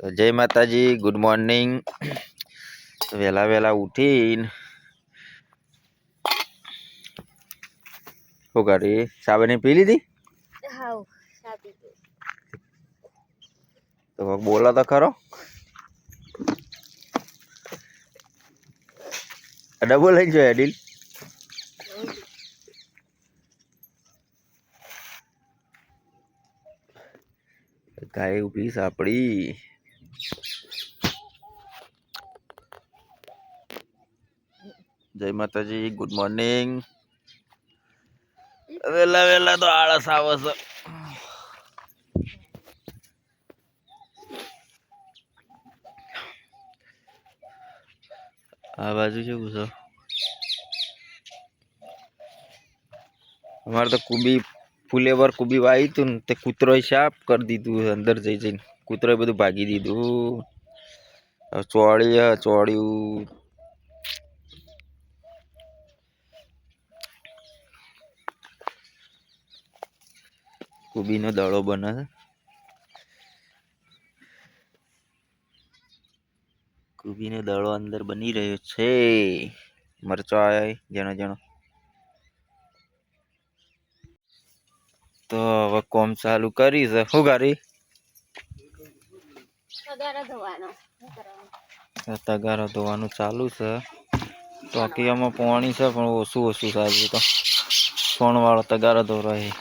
તો જય માતાજી, ગુડ મોર્નિંગ। વહેલા વહેલા ઉઠીને શું કરી? સાબની પી લીધી? હાઉ સાબી તો બોલો તો ખરો, ડબો લઈ જો એડિલ। ગાય ઉભી સાપડી। જય માતાજી, ગુડ મોર્નિંગ। વેલા વેલા તો આળસ આવે છે। આ બાજુ કેવું છે? અમારે તો કુબી ફુલેવર કુબી વાવી તું ને તે કૂતરો સાફ કરી દીધું અંદર જઈ જઈને। કૂતરો બધું ભાગી દીધું। ચોળ્યું કુબીનો દડો બને છે। કુબીનો દડો અંદર બની રહ્યો છે। મરચો આવ્યો જેનો જેનો। તો હવે કોમ ચાલુ કરી છે। શું કરી? તગારો ધોવાનું ચાલુ છે। ટોકીયામાં પાણી છે પણ ઓછું ઓછું થાય તો સોણ વાળો તગારો ધોરાય।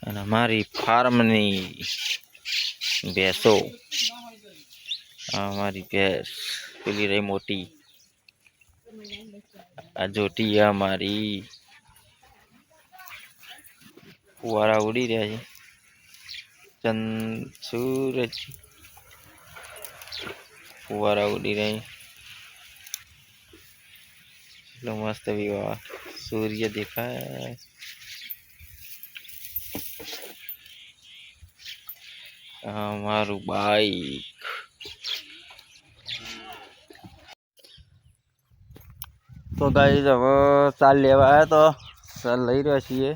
અને મારી ફાર્મની ભેંસો, મારી ભેંસ પેલી રહી મોટી, આ જોટી મારી ફુવારા ઉડી રહ્યા છે। સૂરજ ફુવારા ઉડી રહી, એટલો મસ્ત વિવાહ સૂર્ય દેખાય। મારું બાઈક તો ગાઈસ હવે ચાલ લેવા આવ્યા તો ચાલ લઈ રહ્યા છીએ।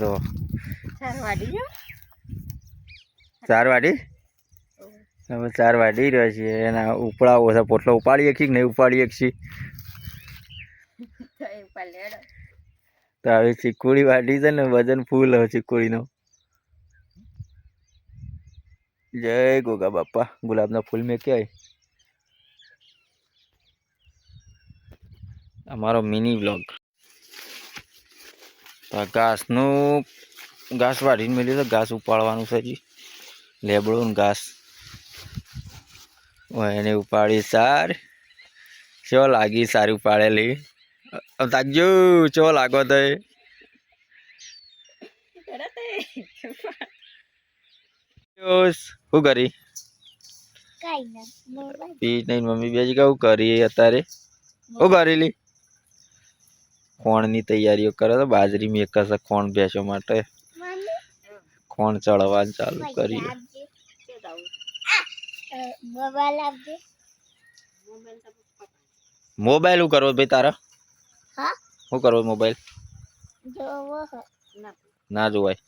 તો 4 વાડી હવે 4 વાડી રહ્યા છીએ। એના ઉપડા ઓછા પોટલો ઉપાડીએ કે નહીં ઉપાડીએ છીએ તો હવે ચીકુડી વાડી છે ને વજન ફૂલ હવે ચીકુડીનો। જય ગોગા બાપા, ગુલાબના ફૂલ મેં ક્યાંય અમારો મિની બ્લોગ। ઘાસ વાઢીને મેળ્યું તો ઘાસ ઉપાડવાનું છે હજી, લેબડું ઘાસ એને ઉપાડી। સાર ચો લાગી સારી ઉપાડેલી, તાકજો ચો લાગો તો શું કરી? પી નહીં મમ્મી બેજી કેવું કરી અત્યારે? શું કરેલી? ખોણની તૈયારીઓ કરે તો બાજરી મેકશે ખોણ ભેંસો માટે। ખોણ ચડવાનું ચાલુ કરી। મોબાઈલ શું કરવો ભાઈ તારા? શું કરવો મોબાઈલ? ના જોવાય,